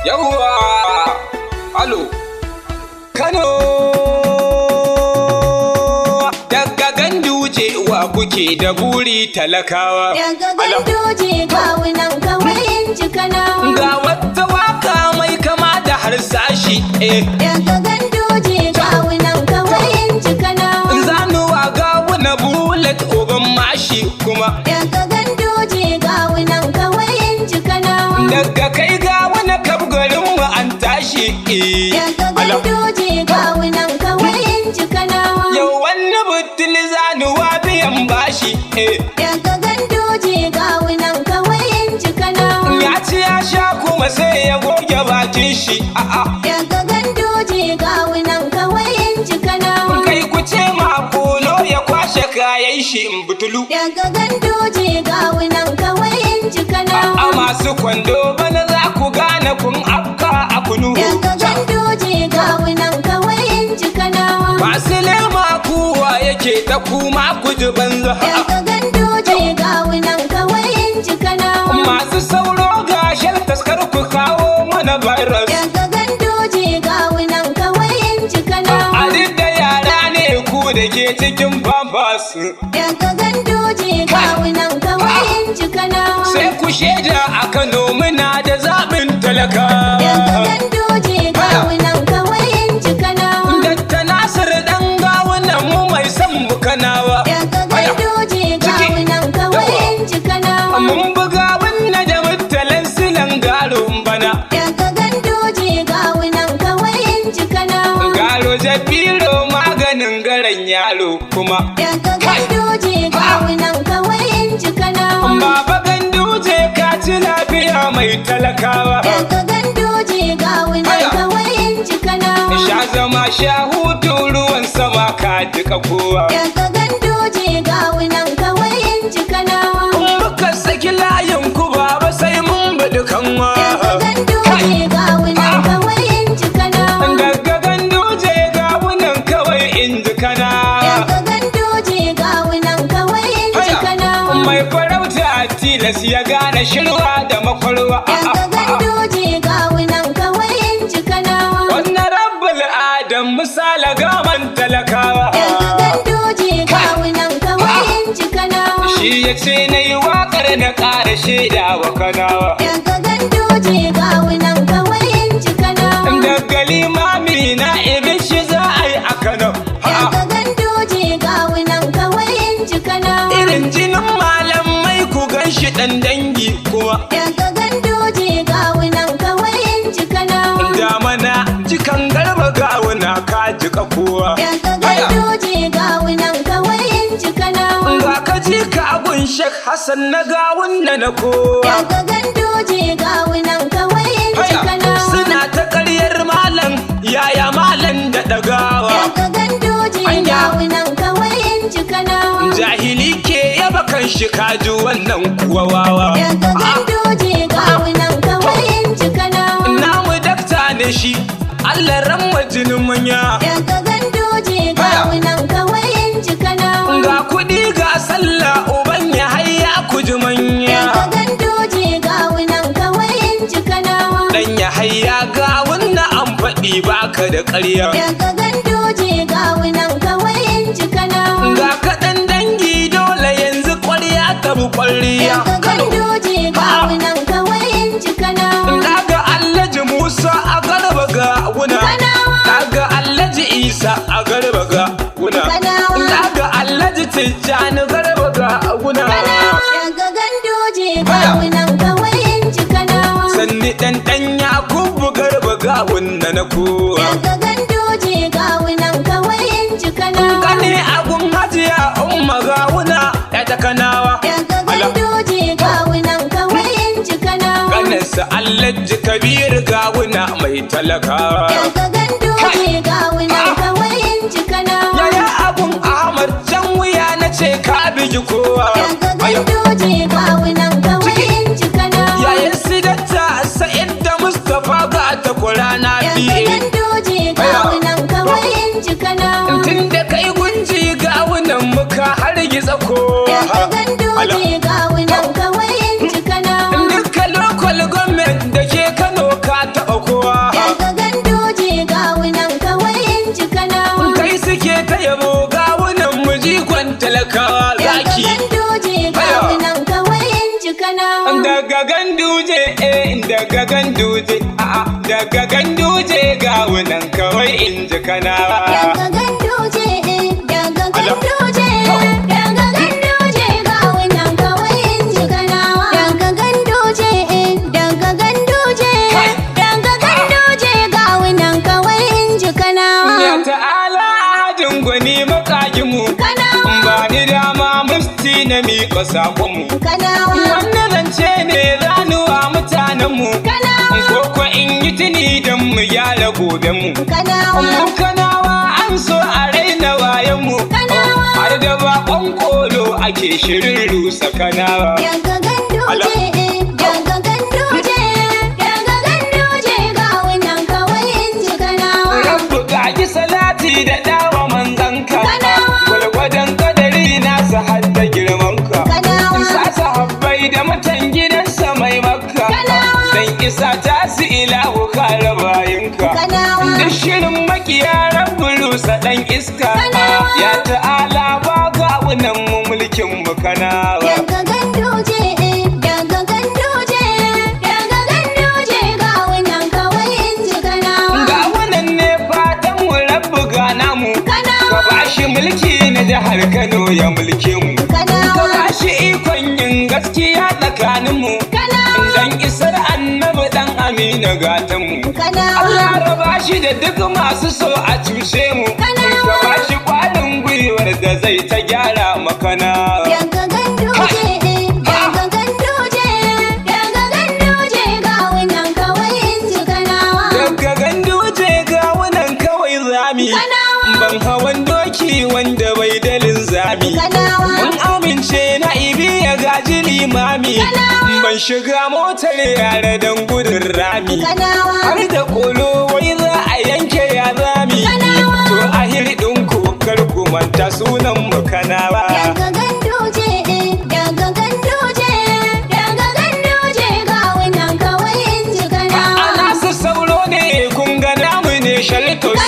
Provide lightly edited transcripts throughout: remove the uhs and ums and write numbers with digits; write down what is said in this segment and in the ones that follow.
Yawwa! Alo! Kano! Daga Ganduje wa kuke da buri talakawa. Daga Ganduje kawunan kawai in ji Kanawa. Ga wata waka mai kama da harsashi. Daga Ganduje kawunan kawai in ji Kanawa. Zanuwa gawuna bullet uban mashi kuma. Daga Ganduje kawunan kawai in ji Kanawa. Daga kai gawuna kaf garinmu an tashi. Daga Ganduje kawunan kawai in ji Kanawa. Yau wani butul zanuwa biyan bashi. Daga Ganduje kawunan kawai in ji Kanawa. Ya ci ya sha kuma sai ya goge bakin shi. Daga Ganduje kawunan kawai in ji Kanawa. Kai ku ce ma Apollo ya kwashe kayan shi in butulu. Daga Ganduje kawunan kawai in ji Kanawa. A masu kwando bana za ku gane kun afka a kunu. Daga Ganduje kawunan kawai in ji Kanawa. Masu lema kuwa yake ta kuma ku ji banza. Daga Ganduje kawunan kawai in ji Kanawa. Masu sauro gashin taskar ku kawo mana virus. Daga Ganduje kawunan kawai in ji A Kanawa. duk da yara ne ku da ke cikin pampas. Daga Ganduje kawunan kawai in ji Kanawa. Sai ku shaida a Kano muna da zaɓin Daga talaka. Ganduje kawunan kawai in ji Kanawa. Datta Nasir dan gawunan mu mai son bukanawa. Daga Ganduje kawunan kawai in ji Kanawa. Mun buga wannan da mutalan silan garo bana. Daga Ganduje kawunan kawai in ji Kanawa. Garo Jabiro maganin garan yaro kuma. Daga Ganduje kawunan kawai in ji Kanawa. Baba Ganduje ka ci lafiya mai talakawa. Daga Ganduje kawunan kawai in ji Kanawa. Sha zama sha hutu ruwan sama ka duka kowa. Daga Ganduje kawunan kawai in ji Kanawa. Muka saki layin ku baba sai mun bada kanwa. Daga Ganduje kawunan kawai in ji Kanawa. Daga Ganduje gawunan kawai in ji kana. Daga Ganduje kawunan kawai in ji Kanawa. Mai farauta a tilas ya gane shirwa da makwarwa. Daga Ganduje kawunan kawai in ji Kanawa. Wannan rabbul adam misala gaman talakawa. Daga Ganduje kawunan kawai in ji Kanawa. Shi ya ce na yi waƙar na ƙara shaida wa kanawa. Daga Ganduje kawunan kawai in ji Kanawa. Daga limami na ibin shi za a yi a Kano. Daga Ganduje kawunan kawai in ji Kanawa. Irin jinin malamai ku gan shi ɗan dangi kuma. Daga Ganduje kawunan kawai in ji Kanawa. Da mana jikan garba gawuna ka jika kowa. Daga Ganduje kawunan kawai in ji Kanawa. Ga ka ji ka abun Sheikh Hassan na gawun na kowa. Daga Ganduje kawunan kawai in ji Kanawa. Suna ta ƙaryar malam yaya malam da ɗagawa. Daga Ganduje kawunan kawai in ji Kanawa. Jahili ke yaba kan shi kaji wannan kuwa wawa. Daga Ganduje kawunan kawai in ji Kanawa. Namu dakta ne shi Allah ran majinin manya. Daga Ganduje kawunan kawai in ji Kanawa. Ga kuɗi ga sallah uban ya hayya ku ji manya. Daga Ganduje kawunan kawai in ji Kanawa. Dan ya hayya ga wannan an faɗi baka da ƙarya. Daga Ganduje kawunan kawai in ji Kanawa. Ga kaɗan dangi dole yanzu ƙwarya ta bu ƙwarya. Daga Ganduje kawunan kawai in ji Kanawa. Daga Alhaji Musa a garba ga wuna. Kanawa. Daga Alhaji Isa a garba ga wuna. Kanawa. Daga Alhaji Tijjani garba ga wuna. Daga Ganduje kawunan kawai in ji Kanawa. Sanni ɗan Yakubu garba ga wuna na kowa. Daga Ganduje kawunan kawai in ji Kanawa. Kane agun hajiya umma ga wuna ya ta kanawa. Daga Ganduje kawunan kawai in ji Kanawa. Kanansa Alhaji Kabir ga wuna mai talakawa. Daga Ganduje kawunan kawai in ji Kanawa. Yaya abun Ahmad can wuya na ce ka bigi kowa. Daga Ganduje kawunan kawai in ji Kanawa. Yayin Sidatta Sa'id da Mustapha ga ta Qur'ana Daga biye. Ganduje kawunan kawai in ji Kanawa. Tun da kai gunji ga wunan muka har gitsa kowa. Daga Ganduje kawunan kawai in ji Kanawa. Duka local government da ke Kano ka taɓa ganduje daga ganduje daga ganduje ga wunan kawai in ji kanawa. Daga ganduje daga ganduje daga ganduje ga wunan kawai in ji kanawa. Daga ganduje daga ganduje daga ganduje ga wunan kawai in ji kanawa. Ya ta'ala ahadin gwani makaginmu ba ni dama musti na miƙa saƙonmu. Wannan zance ne zanuwa mutanenmu ko ko in yi tuni don mu gyara gobenmu. Mu kanawa an so a raina wayenmu har da baƙon kolo ake shirin rusa kanawa. Daga ganduje daga ganduje daga ganduje ga wunan kawai in ji kanawa. Rabbu gagi salati da dawa manzanka gwalgwadon kadari nasa har da girmanka. Sa sahabbai da mutan gidansa mai makka dan isa ta su ilahu kare bayinka. Duk shirin makiya rabbu rusa dan iska ya ta'ala ba ga wunan mu mulkin mu kanawa. Daga ganduje daga ganduje daga ganduje ga wunan kawai in ji kanawa. Ga wannan ne fatan mu rabbu ga namu ka bashi mulki na jihar Kano ya mulke mu. Ka bashi ikon yin gaskiya tsakaninmu dan isar annabi dan amina gatanmu. Allah raba shi da duk masu so a cushe mu ka bashi kwarin gwiwar da zai ta gyara makana. Daga ganduje daga ganduje daga ganduje ga wunan kawai in ji kanawa. Daga ganduje ga wunan kawai zami ban hawan doki wanda bai dalin zami. Mun amince na ibi ya gaji limami ban shiga motar yara don gudun rami har da kolo wai za a yanke ya zami. To a hirɗin kokar ku manta sunan mu kanawa. Daga ganduje daga ganduje daga ganduje ga wunan kawai in ji kanawa. Ana su sauro ne kun ga namu ne shaltos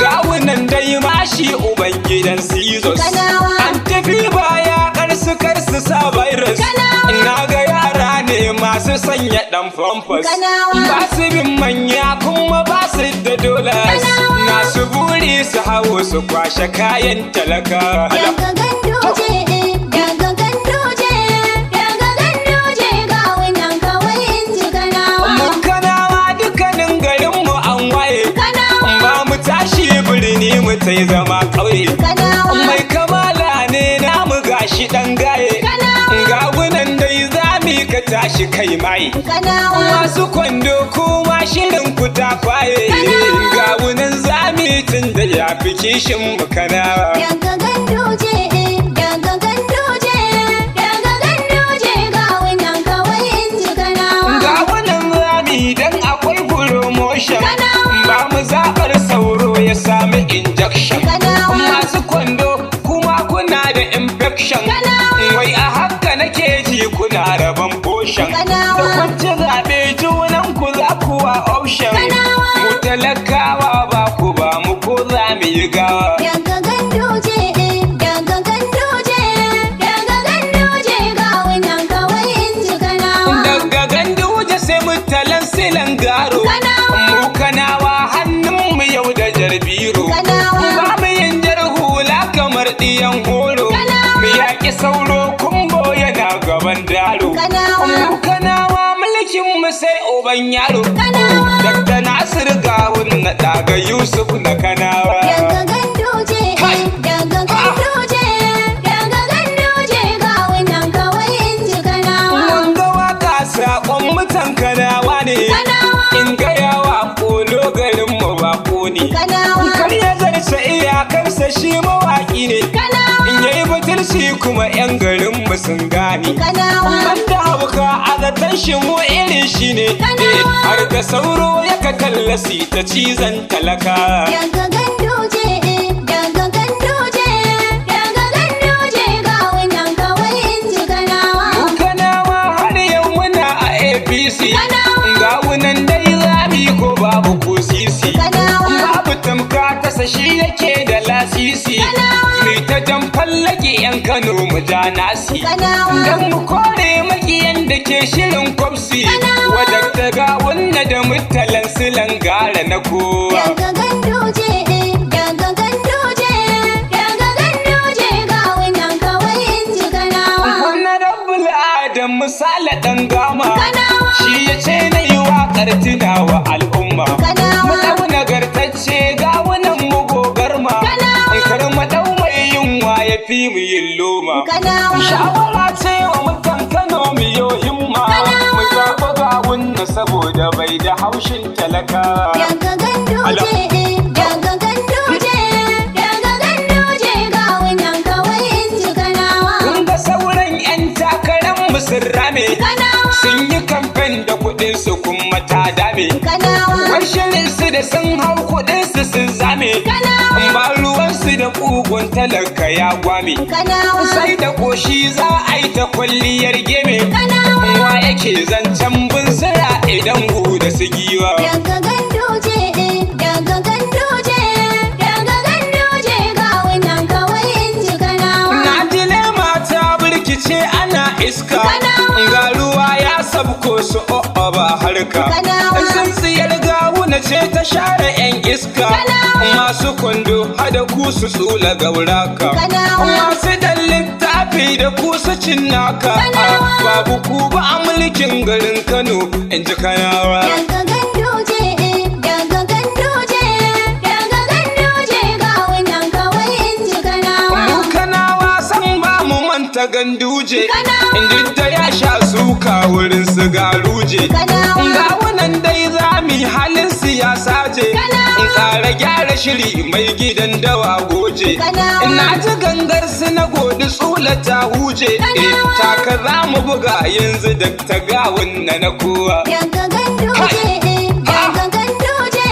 ga wunan dai mashi uban gidan sizos. An tafi baya karsu sa virus na ga yara ne masu sanya dan famfas ba su bin manya kuma ba su da dollars nasu buri su hawo su kwashe kayan talaka. Daga ganduje daga ganduje daga ganduje ga wunan kawai in ji kanawa. Mun kanawa dukkanin garinmu an waye ba mu tashi birni mu tai zama ƙauye. Mai kamala ne namu gashi dan gaye ga wunan dai zami ka tashi kai mai. Masu kwando kuma shirin ku ta kwaye ga wunan zami tun da ya fi kishin mu kanawa. Daga ganduje daga ganduje daga ganduje ga wunan kawai in ji kanawa. Ga wunan zami dan akwai promotion ba mu zaɓar sauro ya sami injection. Masu kwando kuma kuna da infection wai a haka nake ji kuna rabon potion. Da kun ci zaɓe junan ku za ku wa option mu talakawa ba ku ba mu ko za mu yi gawa. Daga ganduje daga ganduje daga ganduje ga wunan kawai in ji kanawa. Daga ganduje sai mu talan silan garo mu kanawa hannun mu yau da jarbiro ba mu yin jar hula kamar ɗiyan horo mu yaƙi sauro kumbo yana gaban daro. Mu kanawa mulkin mu sai uban yaro Dr. Nasir Gawun na daga Yusuf na kanawa. Daga ganduje daga ganduje daga ganduje ga wunan kawai in ji kanawa. Mun ga waka saƙon mutan kanawa ne in gaya wa kolo garin mu bako ne. Kar ya zarce iyakarsa shi mawaƙi ne in yayi butulci kuma 'yan garin mu sun gane. Banda hauka a zaton shi mu irin shi ne har da sauro ya ka kallasi ta cizon talaka. Daga ganduje daga ganduje daga ganduje ga wunan kawai in ji kanawa. Mu kanawa har yau muna a APC ga wunan dai zabi ko babu ko sisi babu tamka kasa shi yake da lasisi mai ta jan fallake 'yan Kano mu ja nasi dan mu kore makiyan da ke shirin kwafsi wadda ga wanda da mutalan silan gara na kowa. Daga ganduje, daga ganduje, daga ganduje ga wannan kawai in ji Kanawa. Wannan rabbul Adam misala ɗan gama Kanawa. shi ya ce na yi waƙar tunawa al'umma. Kanawa. Mu ɗau nagartacce ga wannan mugogarma. Kanawa. In kar mu ɗau mai yunwa ya fi mu yin loma. Kanawa. Shawara ce wa mutan Kano mu yo himma. Kanawa. Mu zaɓi ga wunna saboda bai da haushin talaka. Daga ganduje, daga ganduje, daga ganduje ga wannan kawai in ji Kanawa. Kun ga sauran 'yan takarar mu sun rame. Kanawa. Sun yi kamfen da kuɗin su kuma ta dame. Kanawa. Wai shirin su da sun hau kuɗin su sun zame. Kanawa. Ba ruwan su da ƙugun talaka ya gwame. Kanawa. Sai da ƙoshi za a yi ta kwalliyar geme. Kanawa. Wa yake zancen bunsura idan da su giwa. Daga ganduje, daga ganduje, daga ganduje ga wannan kawai in ji Kanawa. Na ji lema ta birkice ana iska. Kanawa. Ga ruwa ya sabko su o'o ba harka. Kanawa. Tsintsiyar gawuna ce ta share 'yan iska. Kanawa. Masu kwando hada ku su tsula gauraka. Kanawa. Masu dan littafi da ku su cinnaka. Kanawa. Babu ku ba a mulkin garin Kano in ji Kanawa. Daga ganduje, daga ganduje, daga ganduje ga wannan kawai in ji Kanawa. Mu Kanawa san ba mu manta ganduje. Kanawa. Inda da ya sha suka wurin su garuje. Kanawa. Ga wannan dai za mu yi halin siyasa je. Kanawa. In ƙara gyara shiri mai gidan dawa goje. Kanawa. Ina ji gangar su na godi tsula ta huje. Kanawa. Taka za mu buga yanzu da ta gawun na kowa. Daga ganduje, daga ganduje,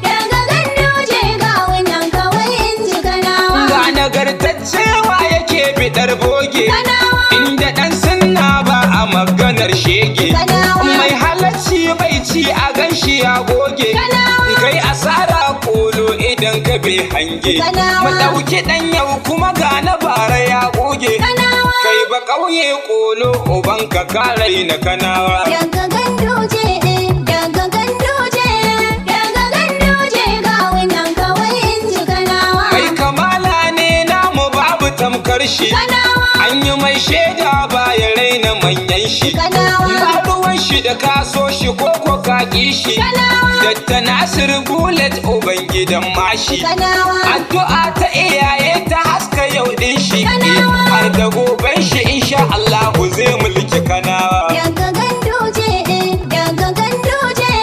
daga ganduje ga wannan kawai in ji Kanawa. Ga nagartaccewa yake bidar boge. Kanawa. Inda ɗan sunna ba a maganar shege. Kanawa. Mai halacci bai ci a ganshi ya goge. Kanawa. Kai asara kolo idan ka bai hange. Kanawa. Mu ɗauki ɗan yau kuma ga na bara ya goge. Kanawa. Kai ba ƙauye kolo uban ka karai na Kanawa. Daga ganduje, daga ganduje, daga ganduje ga wannan kawai in ji Kanawa. Mai kamala ne namu babu tamkar shi. Kanawa. An yi mai shaida ba ya raina manyan shi. Kanawa. Ba ruwan shi da kaso shi ko ka ƙi shi. Kanawa. Datta Nasir Bullet Ubangidan mashi. Kanawa. Addu'a ta iyaye ta haska yau din shi. Kanawa. Har da goben shi insha Allahu zai mulki Kanawa. Daga ganduje, daga ganduje,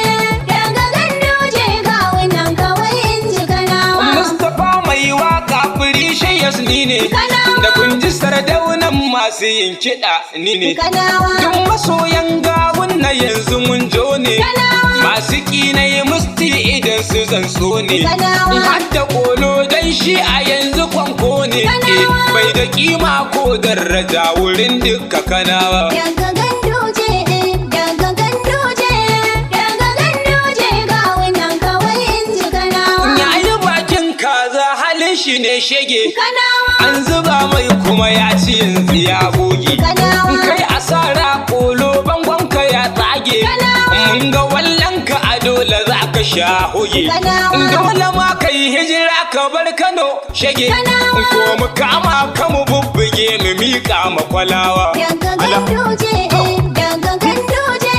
daga ganduje ga wannan kawai in ji Kanawa. Mustapha mai waka firi shayas ni ne. Kanawa. Da kun ji sardaunan masu yin kiɗa ni ne. Kanawa. Duk masoyan gawun na yanzu mun jo ne. Kanawa. Masu ƙinayi musti idan su zantso ne. Kanawa. Hadda kolo dan shi a yanzu kwanko ne. Kanawa. Bai da kima ko daraja wurin duka Kanawa. Daga ganduje, daga ganduje, daga ganduje ga wannan kawai in ji Kanawa. Yayi bakin kaza halin shi ne shege. Kanawa. An zuba mai kuma ya ci yanzu ya goge. Kanawa. Kai asara kolo bangonka ya tsage. Kanawa. Mun ga wallanka a dole za ka sha hoge. Kanawa. Dole ma kai hijira ka bar Kano shege. Kanawa. Ko mu kama ka mu bubbuge mu miƙa ma kwalawa. Daga ganduje, daga ganduje,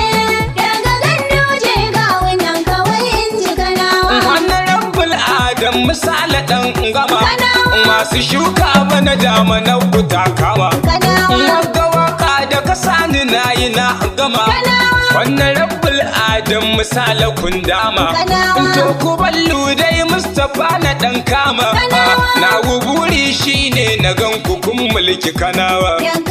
daga ganduje ga wannan kawai in ji Kanawa. Wannan rabbul Adam misala ɗan gama. Kanawa. Masu shuka bana dama na wuta kama. Kanawa. Wagga waka da ka sani na yi na gama. Kanawa. Wannan rabbul Adam misala kun dama. Kanawa. To ku ballu dai Mustapha na ɗan kama. Kanawa. Na buri shine na gan ku kun mulki Kanawa. Daga